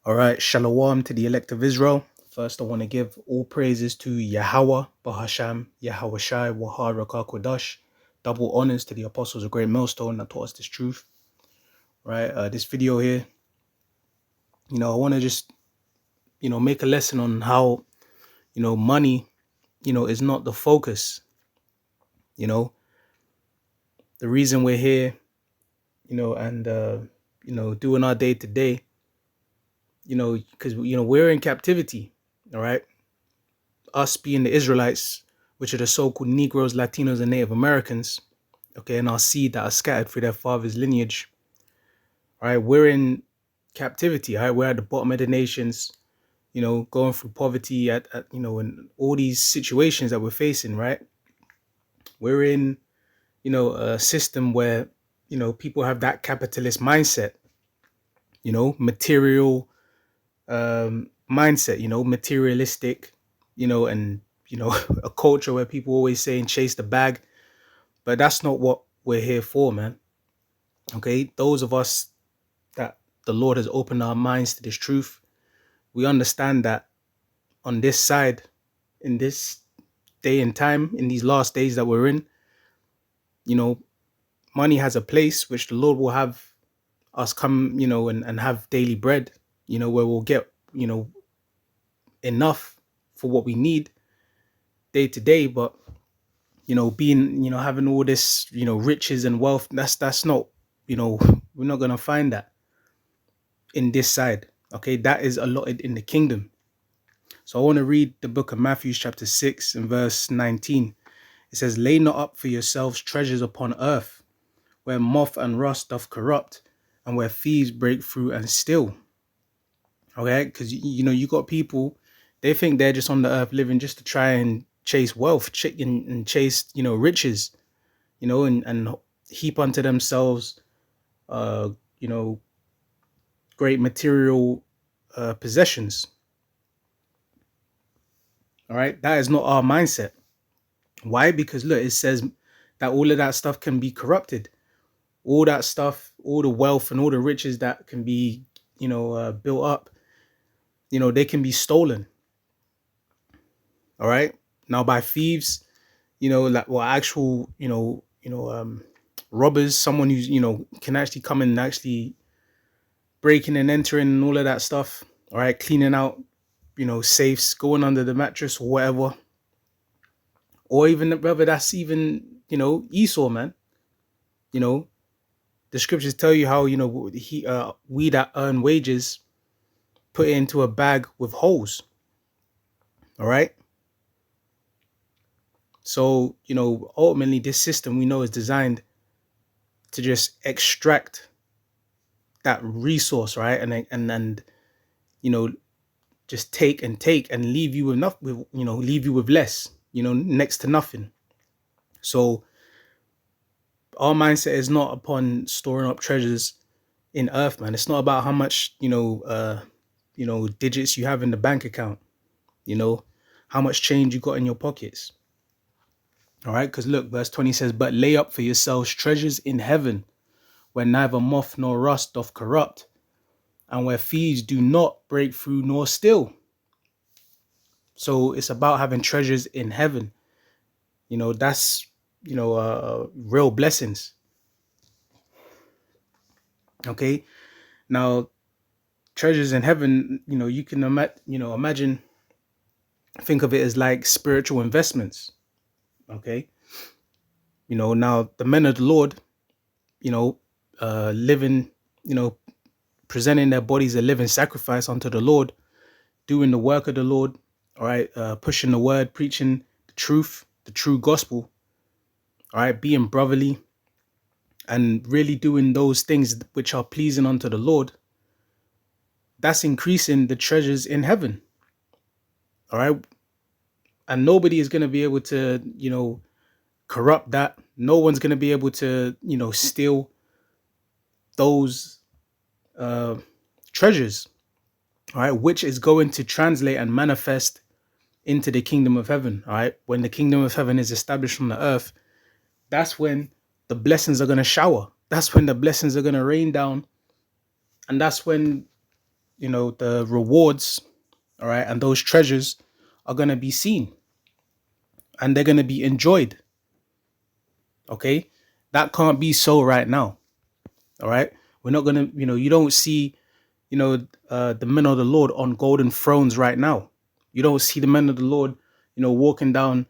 All right, shalom to the elect of Israel. First, I want to give all praises to Yahweh, Bahasham, Yahweh Shai, Wahar Rakah Kodash. Double honors to the apostles of Great Millstone that taught us this truth. Right, this video here, I want to just, make a lesson on how, money, is not the focus. The reason we're here, and, doing our day to day, because, we're in captivity. All right. Us being the Israelites, which are the so-called Negroes, Latinos, and Native Americans, okay, and our seed that are scattered through their father's lineage, all right, we're in captivity, all right, we're at the bottom of the nations, going through poverty and all these situations that we're facing, right? We're in, a system where, people have that capitalist mindset, material mindset, materialistic, and, a culture where people always saying chase the bag. But that's not what we're here for, man. Okay, those of us that the Lord has opened our minds to this truth, we understand that on this side, in this day and time, in these last days that we're in, money has a place which the Lord will have us come, and have daily bread, where we'll get, enough for what we need day to day. But, being, having all this, riches and wealth, that's not, we're not going to find that in this side. Okay, that is allotted in the kingdom. So I want to read the book of Matthew chapter 6 and verse 19. It says, lay not up for yourselves treasures upon earth, where moth and rust doth corrupt, and where thieves break through and steal. Okay, because you got people, they think they're just on the earth living just to try and chase wealth, and chase, riches, and heap unto themselves, great material possessions. All right, that is not our mindset. Why? Because look, it says that all of that stuff can be corrupted. All that stuff, all the wealth and all the riches that can be, built up, they can be stolen. All right. Now by thieves, actual, robbers, someone who's, can actually come and actually breaking and entering and all of that stuff. All right. Cleaning out, safes, going under the mattress or whatever. Or even whether that's even, Esau, man. The scriptures tell you how, we that earn wages put it into a bag with holes. All right. So, ultimately this system we know is designed to just extract that resource, right? And just take and leave you with leave you with less, next to nothing. So our mindset is not upon storing up treasures in earth, man. It's not about how much, digits you have in the bank account, how much change you got in your pockets. All right. Because look, verse 20 says, but lay up for yourselves treasures in heaven, where neither moth nor rust doth corrupt, and where thieves do not break through nor steal. So it's about having treasures in heaven. That's, real blessings. Okay. Now, treasures in heaven, you can imagine, think of it as like spiritual investments. Okay. Now the men of the Lord, living, presenting their bodies a living sacrifice unto the Lord, doing the work of the Lord, all right, pushing the word, preaching the truth, the true gospel, all right, being brotherly, and really doing those things which are pleasing unto the Lord. That's increasing the treasures in heaven, all right? And nobody is going to be able to, corrupt that. No one's going to be able to, steal those treasures, all right, which is going to translate and manifest into the kingdom of heaven. All right. When the kingdom of heaven is established on the earth, that's when the blessings are going to shower. That's when the blessings are going to rain down. And that's when, the rewards, all right, and those treasures are going to be seen and they're going to be enjoyed. Okay. That can't be so right now. All right. We're not going to, you don't see, the men of the Lord on golden thrones right now. You don't see the men of the Lord, walking down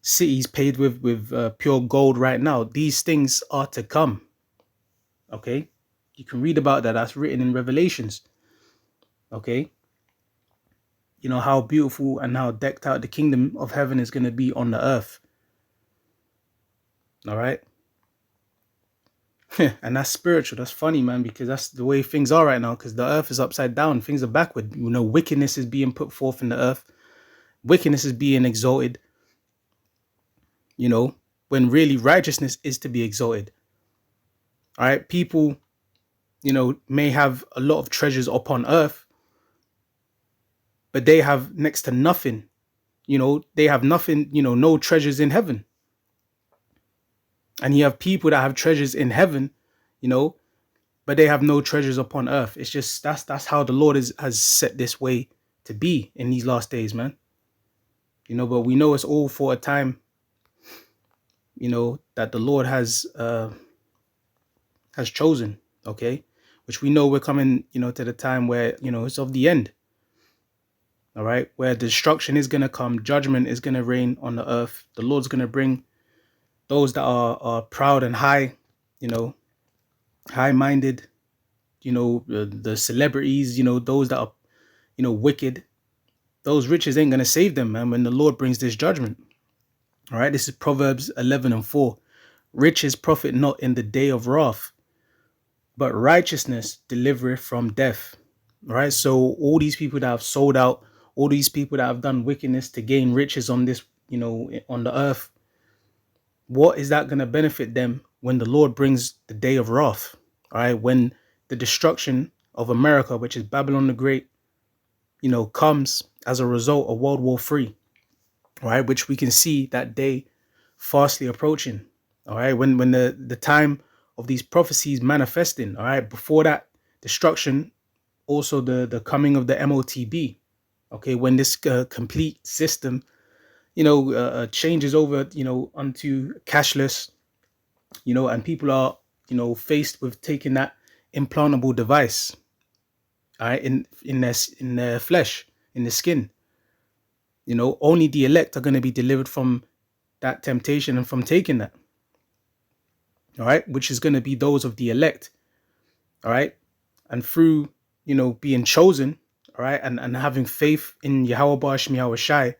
cities paved with pure gold right now. These things are to come. Okay. You can read about that. That's written in Revelations. Okay. How beautiful and how decked out the kingdom of heaven is going to be on the earth. All right. And that's spiritual. That's funny, man, because that's the way things are right now, because the earth is upside down. Things are backward. Wickedness is being put forth in the earth. Wickedness is being exalted, when really righteousness is to be exalted. All right. People, may have a lot of treasures upon earth, but they have next to nothing. They have nothing, no treasures in heaven. And you have people that have treasures in heaven, but they have no treasures upon earth. It's just that's how the Lord has set this way to be in these last days, man. But we know it's all for a time, that the Lord has chosen, okay? Which we know we're coming, to the time where, it's of the end. All right, where destruction is going to come, judgment is going to reign on the earth. The Lord's going to bring those that are proud and high, high-minded, the celebrities, those that are, wicked. Those riches ain't going to save them, man, when the Lord brings this judgment. All right, this is Proverbs 11:4. Riches profit not in the day of wrath, but righteousness delivereth from death. All right, so all these people that have sold out, all these people that have done wickedness to gain riches on this, on the earth, what is that going to benefit them when the Lord brings the day of wrath? All right, when the destruction of America, which is Babylon the Great, comes as a result of World War III, all right, which we can see that day fastly approaching. All right, when the time of these prophecies manifesting, all right, before that destruction, also the coming of the MOTB, okay, when this complete system, changes over, onto cashless, and people are, faced with taking that implantable device, all right, in their flesh, in the skin. Only the elect are going to be delivered from that temptation and from taking that. All right, which is going to be those of the elect. All right, and through, being chosen, all right, and having faith in Yahweh Ba'ashem Yahweh Shai,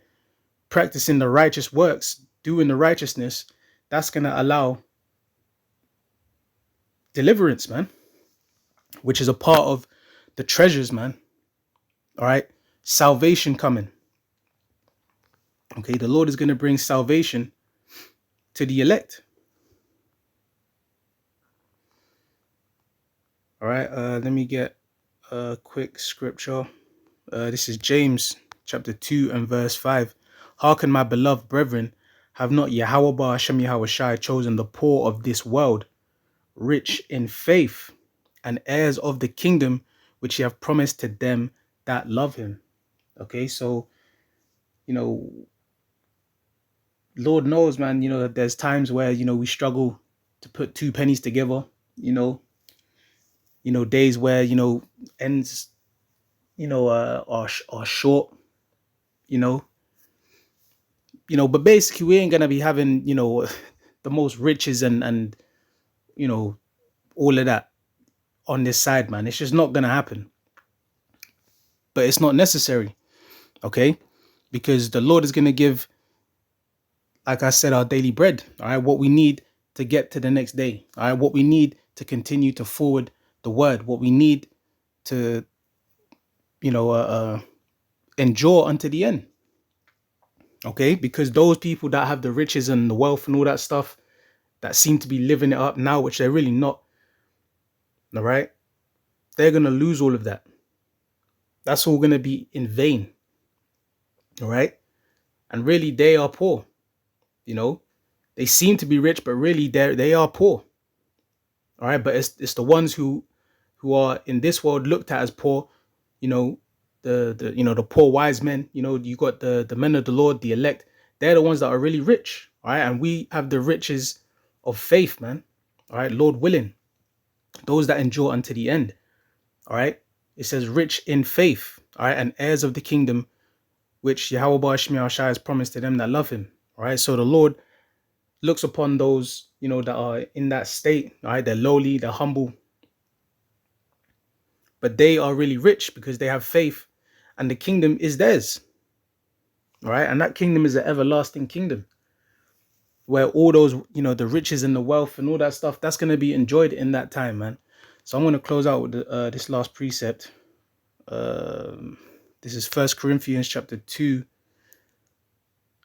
practicing the righteous works, doing the righteousness, that's going to allow deliverance, man, which is a part of the treasures, man. All right, salvation coming. Okay, the Lord is going to bring salvation to the elect. All right, let me get a quick scripture. This is James chapter 2 and verse 5. Hearken, my beloved brethren, have not Yahweh Ba'ashem Yahweh Shai chosen the poor of this world, rich in faith, and heirs of the kingdom which he have promised to them that love him. Okay, so, Lord knows, man, there's times where, we struggle to put two pennies together, days where, ends, are short, but basically we ain't going to be having, the most riches and, all of that on this side, man. It's just not going to happen. But it's not necessary, okay? Because the Lord is going to give, like I said, our daily bread, all right? What we need to get to the next day, all right? What we need to continue to forward the word, what we need to, endure unto the end, okay? Because those people that have the riches and the wealth and all that stuff that seem to be living it up now, which they're really not, all right? They're going to lose all of that. That's all going to be in vain, all right? And really, they are poor, They seem to be rich, but really, they are poor, all right? But it's the ones who are in this world looked at as poor, you know, the you know, the poor wise men, you know, you got the men of the Lord, the elect. They're the ones that are really rich, all right? And we have the riches of faith, man. All right, Lord willing, those that endure unto the end. All right. It says rich in faith, all right, and heirs of the kingdom which Yahweh Shai has promised to them that love him. All right. So the Lord looks upon those, you know, that are in that state, all right, they're lowly, they're humble, but they are really rich because they have faith and the kingdom is theirs. All right. And that kingdom is an everlasting kingdom where all those, you know, the riches and the wealth and all that stuff, that's going to be enjoyed in that time, man. So I'm going to close out with this last precept. This is First Corinthians chapter 2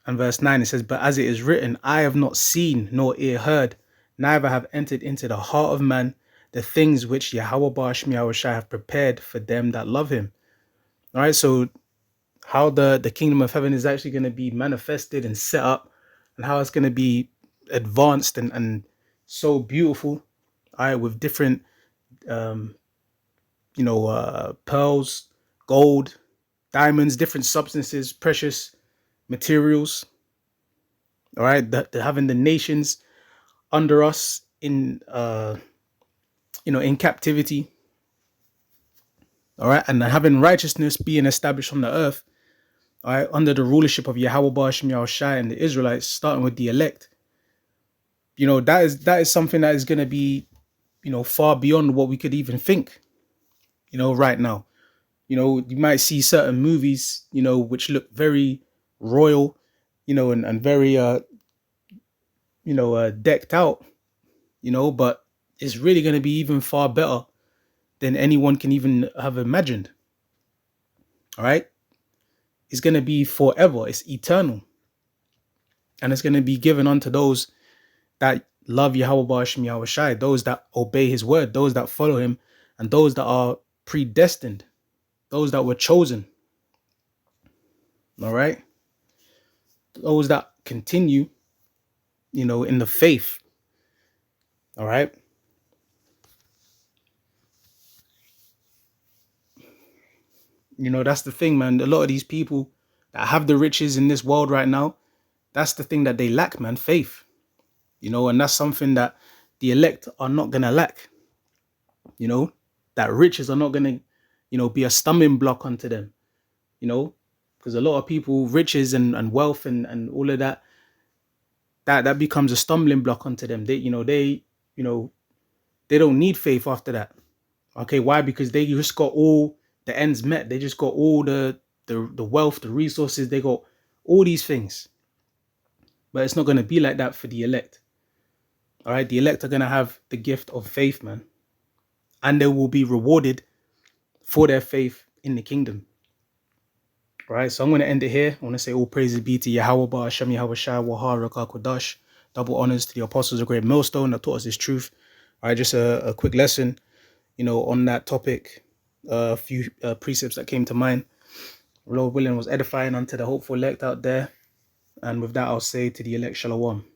and verse 9. It says, but as it is written, I have not seen nor ear heard, neither have entered into the heart of man the things which Yahweh Shai have prepared for them that love him. All right, so how the kingdom of heaven is actually going to be manifested and set up, and how it's going to be advanced and so beautiful, all right, with different pearls, gold, diamonds, different substances, precious materials. All right, that having the nations under us in in captivity. All right, and having righteousness being established on the earth. All right, under the rulership of Yahweh Ba'ashem Yahushai and the Israelites, starting with the elect. You know, that is something that is going to be, you know, far beyond what we could even think. You know, right now. You know, you might see certain movies, you know, which look very royal, you know, and very, decked out, you know, but it's really going to be even far better than anyone can even have imagined. All right. It's going to be forever. It's eternal. And it's going to be given unto those that love Yahweh Ba'ashem Yahushai, those that obey his word, those that follow him, and those that are predestined, those that were chosen. All right. Those that continue, you know, in the faith. All right. You know, that's the thing, man. A lot of these people that have the riches in this world right now, that's the thing that they lack, man. Faith. You know, and that's something that the elect are not going to lack. You know, that riches are not going to, you know, be a stumbling block onto them. You know, because a lot of people, riches and wealth and all of that, that becomes a stumbling block onto them. They don't need faith after that. Okay, why? Because they just got all the ends met. They just got all the wealth, the resources. They got all these things. But it's not going to be like that for the elect. All right, the elect are going to have the gift of faith, man. And they will be rewarded for their faith in the kingdom. All right, so I'm going to end it here. I want to say all praises be to Yahweh Ba'ashem Yahushai Wahar Rakah Kodash. Double honors to the apostles of Great Millstone that taught us this truth. All right, just a quick lesson, you know, on that topic. A few precepts that came to mind. Lord willing was edifying unto the hopeful elect out there. And with that, I'll say to the elect, Shalom.